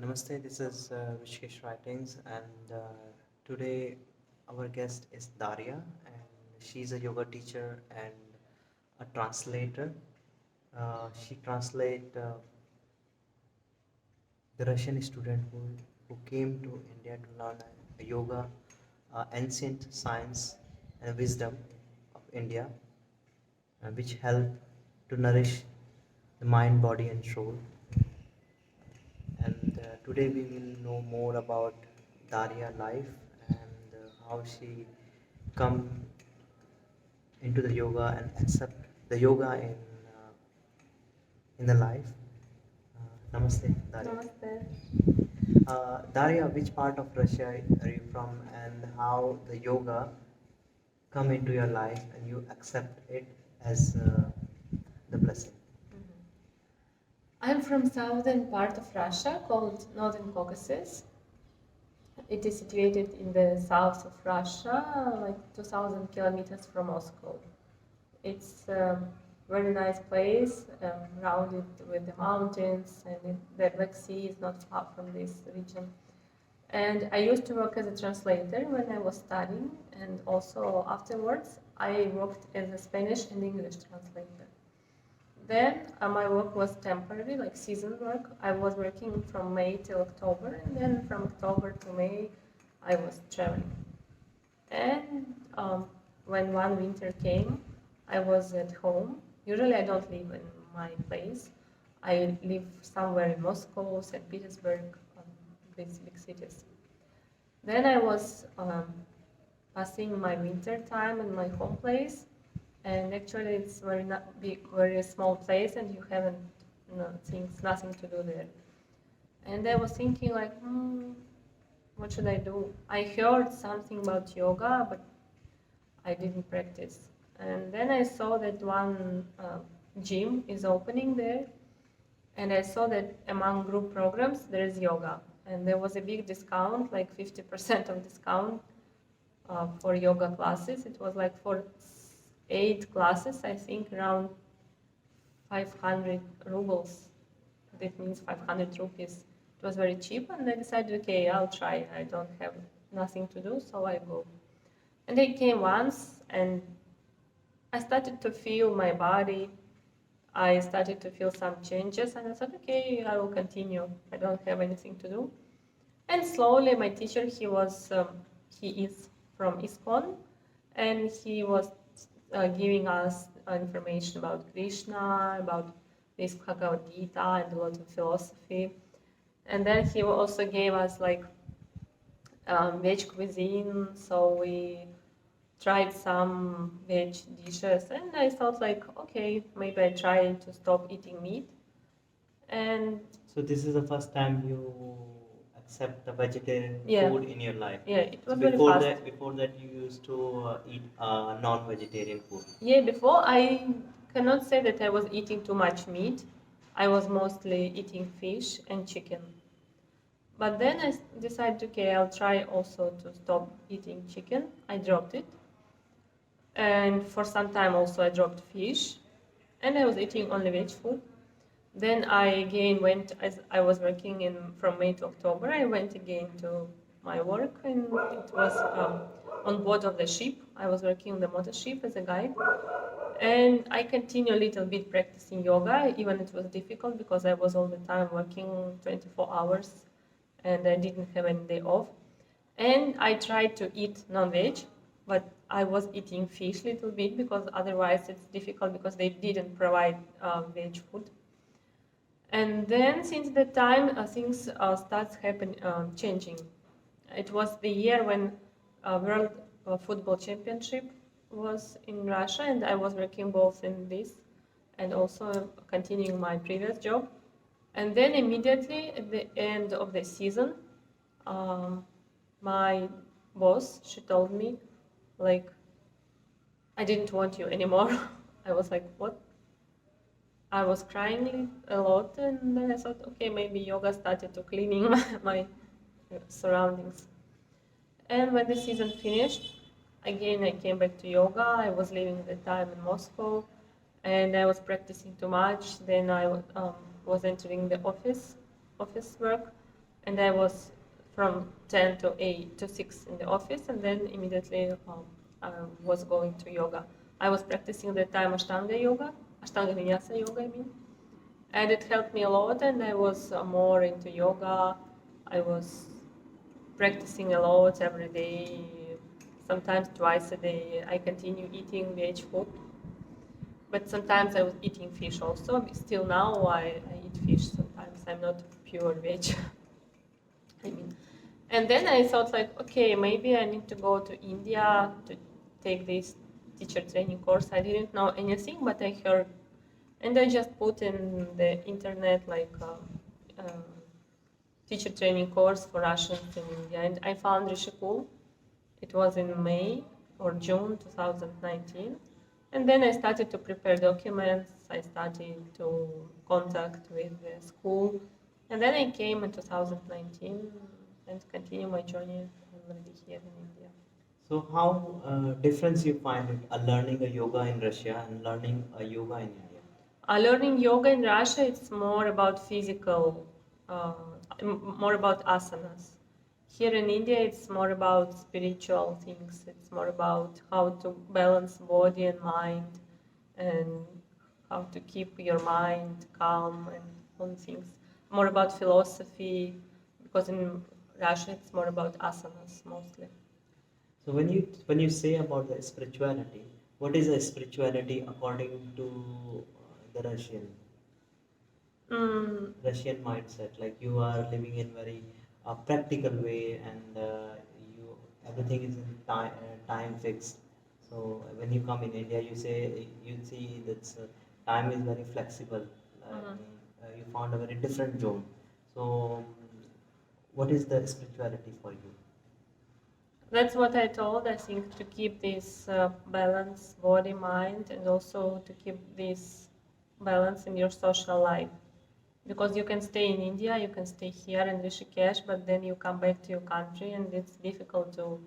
Namaste, this is RishikeshWritings, and today our guest is Daria, and she's a yoga teacher and a translator. She translates the Russian student who came to India to learn yoga, ancient science and wisdom of India, which help to nourish the mind, body, and soul. And today we will know more about Daria life and how she come into the yoga and accept the yoga in the life. Namaste, Daria. Namaste. Daria, which part of Russia are you from, and how the yoga come into your life and you accept it as the blessing? I'm from southern part of Russia called Northern Caucasus. It is situated in the south of Russia, like 2,000 kilometers from Moscow. It's a very nice place, surrounded with the mountains, and the Black Sea is not far from this region. And I used to work as a translator when I was studying, and also afterwards I worked as a Spanish and English translator. Then my work was temporary, like season work. I was working from May till October, and then from October to May I was traveling. And when one winter came, I was at home. Usually I don't live in my place. I live somewhere in Moscow, St. Petersburg, these big cities. Then I was passing my winter time in my home place, and actually it's very not big, very small place, and you haven't nothing to do there. And I was thinking like, what should I do? I heard something about yoga, but I didn't practice. And then I saw that one gym is opening there, and I saw that among group programs there is yoga, and there was a big discount, like 50% of discount for yoga classes. It was like for 8 classes, I think around 500 rubles. That means 500 rupees. It was very cheap, and I decided, okay, I'll try. I don't have nothing to do, so I go. And I came once, and I started to feel my body. I started to feel some changes, and I thought, okay, I will continue. I don't have anything to do. And slowly, my teacher, he is from ISKCON, and he was giving us information about Krishna, about this Bhagavad Gita, and a lot of philosophy. And then he also gave us like veg cuisine, so we tried some veg dishes, and I thought like, okay, maybe I try to stop eating meat. And so this is the first time you accept the vegetarian food in your life. Yeah, it was so very fast. Before that, you used to eat non-vegetarian food. Yeah, before I cannot say that I was eating too much meat. I was mostly eating fish and chicken. But then I decided, okay, I'll try also to stop eating chicken. I dropped it. And for some time also I dropped fish. And I was eating only veg food. Then I again went, as I was working from May to October, I went again to my work, and it was on board of the ship. I was working on the motor ship as a guide. And I continued a little bit practicing yoga, even it was difficult because I was all the time working 24 hours and I didn't have any day off. And I tried to eat non-veg, but I was eating fish a little bit because otherwise it's difficult because they didn't provide veg food. And then since that time, things starts changing. It was the year when World Football Championship was in Russia, and I was working both in this and also continuing my previous job. And then immediately at the end of the season, my boss, she told me, like, I didn't want you anymore. I was like, what? I was crying a lot, and then I thought, okay, maybe yoga started to cleaning my surroundings. And when the season finished, again I came back to yoga. I was living at the time in Moscow, and I was practicing too much. Then I was entering the office work, and I was from 10 to 8 to 6 in the office, and then immediately I was going to yoga. I was practicing at the time Ashtanga yoga, Ashtanga Vinyasa yoga, I mean, and it helped me a lot, and I was more into yoga. I was practicing a lot every day, sometimes twice a day. I continue eating veg food, but sometimes I was eating fish also. Still now I eat fish sometimes. I'm not pure veg. I mean, and then I thought like, okay, maybe I need to go to India to take this teacher training course. I didn't know anything, but I heard, and I just put in the internet like teacher training course for Russians in India, and I found Rishikul. It was in May or June 2019. And then I started to prepare documents, I started to contact with the school, and then I came in 2019 and continue my journey already here in India. So how difference you find it learning a yoga in Russia and learning a yoga in India? Learning yoga in Russia, it's more about physical, more about asanas. Here in India, it's more about spiritual things. It's more about how to balance body and mind, and how to keep your mind calm and all things. More about philosophy, because in Russia, it's more about asanas mostly. So when you say about the spirituality, what is the spirituality according to the Mm, Russian mindset? Like you are living in very practical way, and you everything is in time fixed. So when you come in India, you see that time is very flexible. mhm. You found a very different zone. So what is the spirituality for you? That's what I told. I think to keep this balance, body, mind, and also to keep this balance in your social life. Because you can stay in India, you can stay here in Rishikesh, but then you come back to your country, and it's difficult to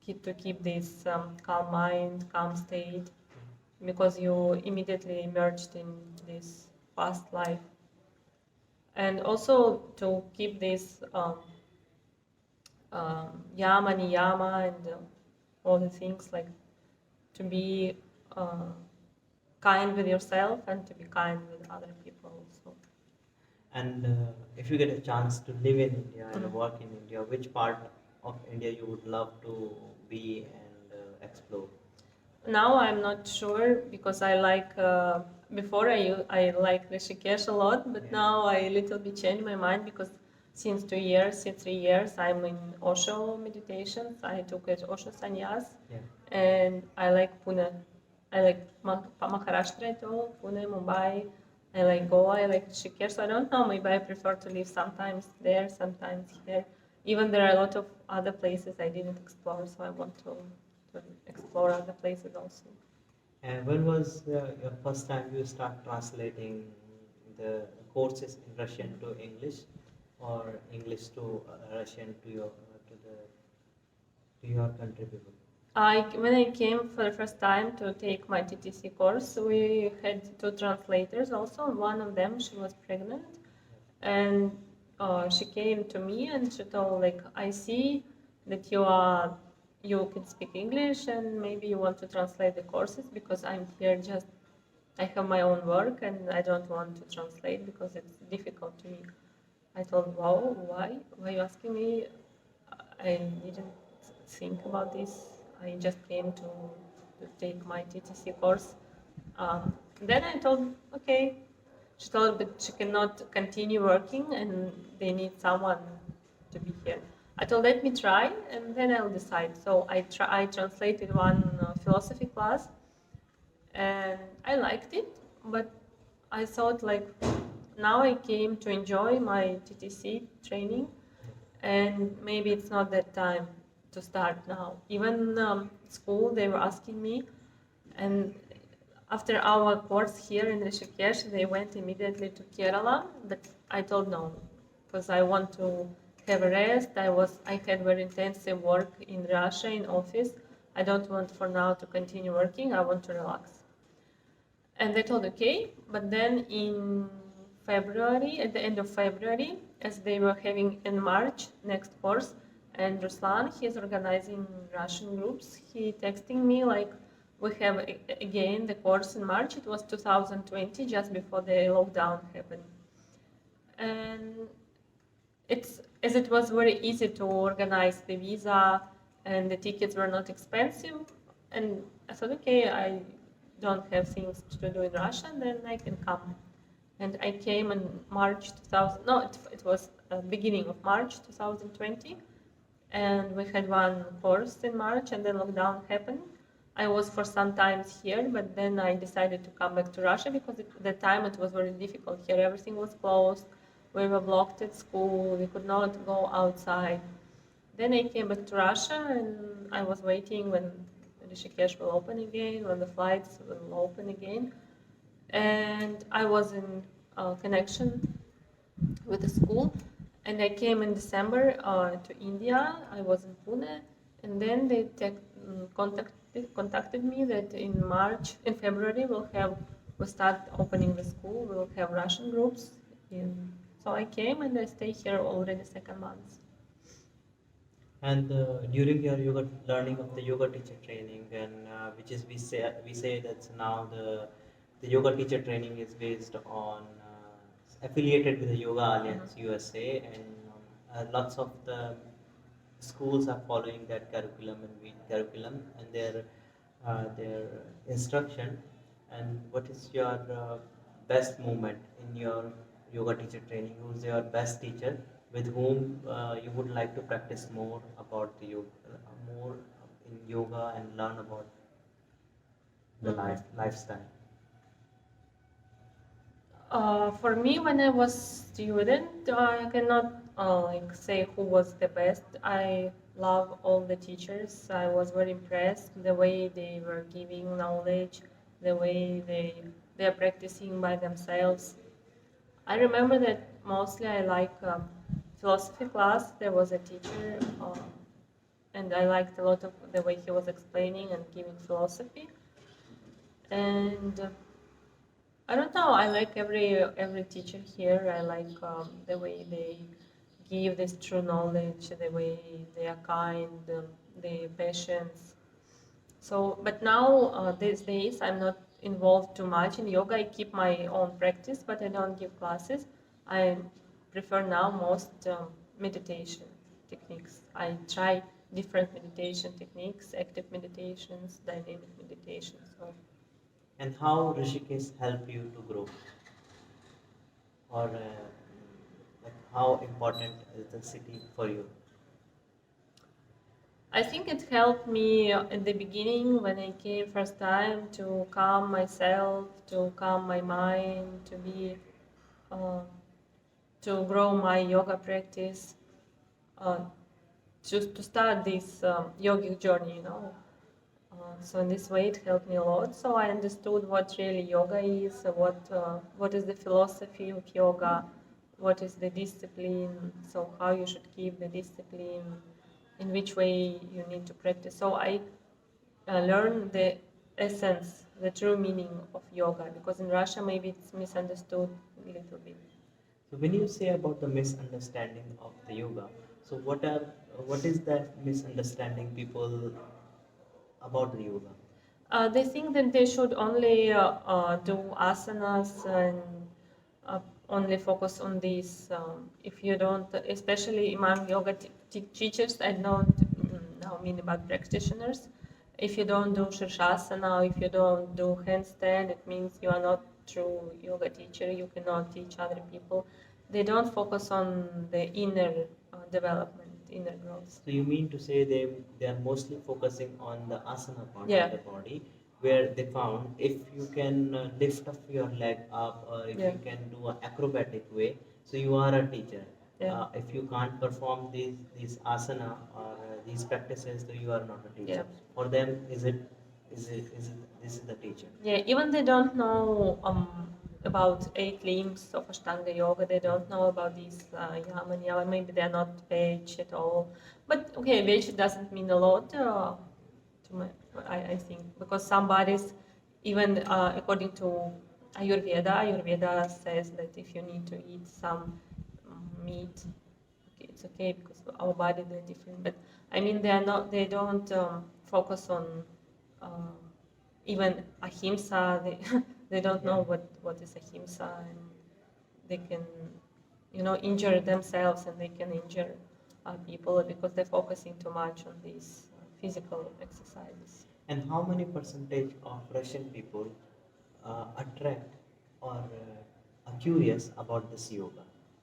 keep this calm mind, calm state, because you immediately immersed in this past life. And also to keep this yama, niyama, and all the things, like to be uh, kind with yourself and to be kind with other people also. And if you get a chance to live in India and Mhm. work in India, which part of India you would love to be and explore? Now I'm not sure, because I like before I like Rishikesh a lot, but Yeah. now I little bit changed my mind, because since 3 years I'm in Osho meditations. I took it Osho sannyas, Yeah. and I like Pune. I like Maharashtra too, Pune, Mumbai. I like Goa. I like Rishikesh. So I don't know. Maybe I prefer to live sometimes there, sometimes here. Even there are a lot of other places I didn't explore, so I want to explore other places also. And when was your first time you start translating the courses in Russian to English, or English to Russian to your country people? When I came for the first time to take my TTC course, we had two translators also. One of them, she was pregnant, and she came to me and she told, like, I see that you can speak English, and maybe you want to translate the courses, because I'm here just, I have my own work and I don't want to translate because it's difficult to me. I told, wow, why? Why are you asking me? I didn't think about this. I just came to take my TTC course. Then I told, okay. She told, but she cannot continue working and they need someone to be here. I told, let me try and then I'll decide. So I translated one philosophy class, and I liked it, but I thought, like, now I came to enjoy my TTC training, and maybe it's not that time to start now. Even school, they were asking me, and after our course here in Rishikesh, they went immediately to Kerala, but I told no, because I want to have a rest. I had very intensive work in Russia in office. I don't want for now to continue working. I want to relax. And they told okay, but then in February, at the end of February, as they were having in March next course. And Ruslan, he's organizing Russian groups. He texting me like, we have again the course in March. It was 2020, just before the lockdown happened. And it's, as it was very easy to organize the visa and the tickets were not expensive. And I thought, okay, I don't have things to do in Russia, then I can come. And I came in March 2000, no, it was beginning of March 2020. And we had one course in March and then lockdown happened. I was for some time here, but then I decided to come back to Russia because at the time it was very difficult here. Everything was closed. We were blocked at school. We could not go outside. Then I came back to Russia and I was waiting when Rishikesh will open again, when the flights will open again. And I was in connection with the school. And I came in December to India. I was in Pune. And then they contacted me that in March, in February, we'll start opening the school. We'll have Russian groups. So I came and I stay here already second month. And during your yoga learning of the yoga teacher training, and which is we say that now the yoga teacher training is based on affiliated with the Yoga Alliance USA, and lots of the schools are following that curriculum and their instruction. And what is your best moment in your yoga teacher training? Who's your best teacher with whom you would like to practice more about the yoga, more in yoga and learn about the lifestyle? For me, when I was student, I cannot like say who was the best. I love all the teachers. I was very impressed the way they were giving knowledge, the way they are practicing by themselves. I remember that mostly I like philosophy class. There was a teacher, and I liked a lot of the way he was explaining and giving philosophy. And I don't know. I like every teacher here. I like the way they give this true knowledge, the way they are kind, the patience. So, but now these days I'm not involved too much in yoga. I keep my own practice, but I don't give classes. I prefer now most meditation techniques. I try different meditation techniques, active meditations, dynamic meditations. So. And how Rishikesh help you to grow? Or like how important is the city for you? I think it helped me at the beginning when I came first time to calm myself, to calm my mind, to be, to grow my yoga practice, just to start this yogic journey, you know. So in this way, it helped me a lot. So I understood what really yoga is, what is the philosophy of yoga, what is the discipline, so how you should keep the discipline, in which way you need to practice. So I learned the essence, the true meaning of yoga, because in Russia maybe it's misunderstood a little bit. So when you say about the misunderstanding of the yoga, so what is that misunderstanding people about the yoga? They think that they should only do asanas and only focus on these. If you don't, especially among yoga teachers, I don't now mean about practitioners. If you don't do shirshasana, if you don't do handstand, it means you are not true yoga teacher. You cannot teach other people. They don't focus on the inner development, inner growth. So you mean to say they are mostly focusing on the asana part Yeah. of the body, where they found if you can lift up your leg up, or if Yeah. you can do an acrobatic way, so you are a teacher. Yeah. If you can't perform these asana or these practices, so you are not a teacher. Yeah. For them, is it this is the teacher? Yeah, even they don't know about 8 limbs of Ashtanga yoga. They don't know about these yama niyama. Maybe they're not veg at all. But okay, veg doesn't mean a lot to my, I think, because some bodies, even according to Ayurveda says that if you need to eat some meat. Okay, it's okay because our body they're different, but I mean they don't focus on even ahimsa. They don't know what is ahimsa, and they can injure themselves and they can injure people because they're focusing too much on these physical exercises. And how many percentage of Russian people attract or are curious about this yoga?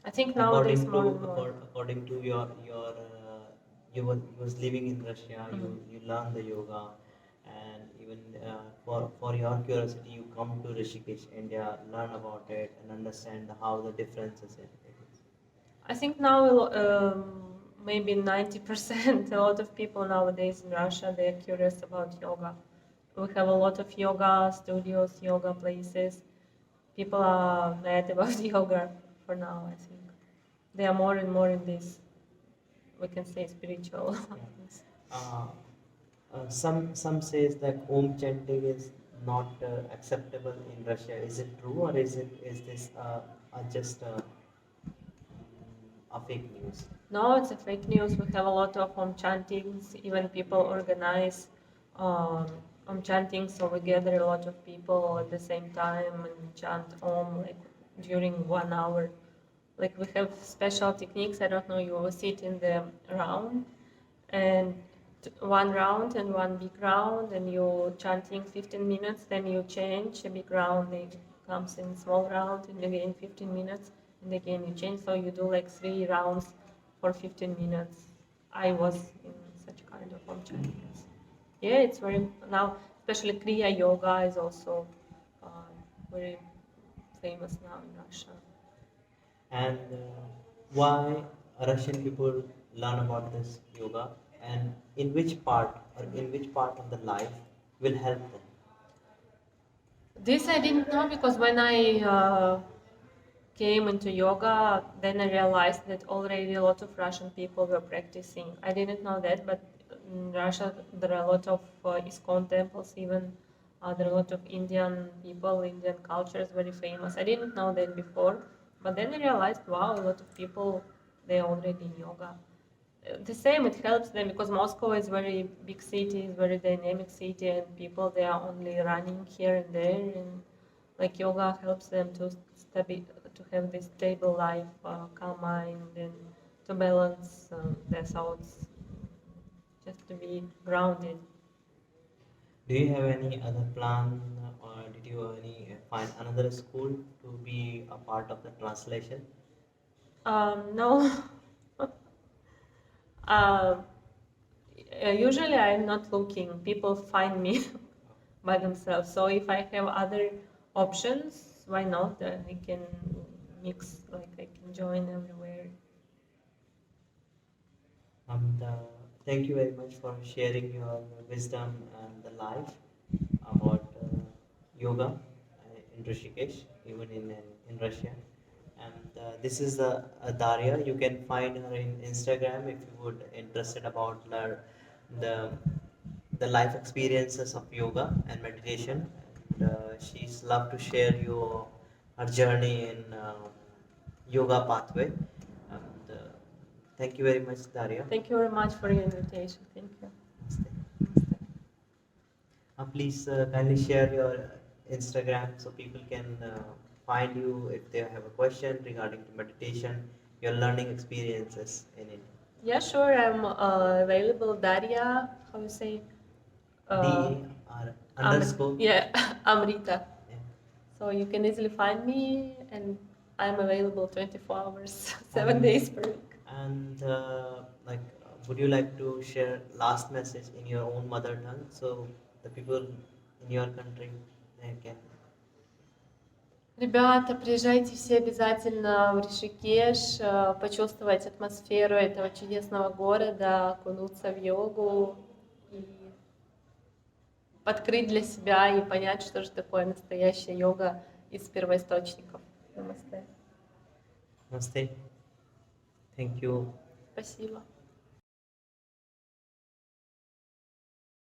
I think nowadays more and more. According to you was living in Russia, you learn the yoga, and even for your curiosity, you come to Rishikesh, India, learn about it and understand how the differences it is. I think now maybe 90%. A lot of people nowadays in Russia they're curious about yoga. We have a lot of yoga studios, yoga places. People are mad about yoga for now. I think they are more and more in this, we can say, spiritual things. Some says that Om chanting is not acceptable in Russia. Is it true, or is this just a fake news? No, it's a fake news. We have a lot of Om chantings. Even people organize Om chanting, so we gather a lot of people at the same time and chant Om like during 1 hour. Like we have special techniques. I don't know. You will sit in the round, and one round and one big round, and you chanting 15 minutes. Then you change a big round. It comes in small round, and again 15 minutes, and again you change. So you do like 3 rounds for 15 minutes. I was in such kind of Om chanting. Yeah, it's very now. Especially Kriya Yoga is also very famous now in Russia. And why Russian people learn about this yoga, and in which part of the life will help them? This I didn't know because when I came into yoga, then I realized that already a lot of Russian people were practicing. I didn't know that, but in Russia there are a lot of ISKCON temples even. There are a lot of Indian people, Indian culture is very famous. I didn't know that before, but then I realized, wow, a lot of people, they're already in yoga. The same, it helps them because Moscow is very big city, is very dynamic city, and people, they are only running here and there, and like yoga helps them to have this stable life, calm mind, and to balance their thoughts, just to be grounded. Do you have any other plan, or did you find another school to be a part of the translation? No. Usually I'm not looking. People find me by themselves. So if I have other options, why not? I can mix, like I can join everywhere. Thank you very much for sharing your wisdom and the life about yoga in Rishikesh, even in Russia. And this is Daria. You can find her in Instagram if you would interested about the the life experiences of yoga and meditation. And she's love to share her journey in yoga pathway. And thank you very much, Daria. Thank you very much for your invitation. Thank you. Namaste. Please kindly share your Instagram so people can find you if they have a question regarding to meditation, your learning experiences in it. Yeah, sure. I'm available. Daria, how you say? DAR underscore. Yeah, Amrita. Yeah. So you can easily find me, and I'm available 24 hours, 7 days per week. And would you like to share last message in your own mother tongue so the people in your country they can? Ребята, приезжайте все обязательно в Ришикеш, почувствовать атмосферу этого чудесного города, окунуться в йогу и открыть для себя и понять, что же такое настоящая йога из первоисточников. Намасте. Namaste. Thank you. Спасибо.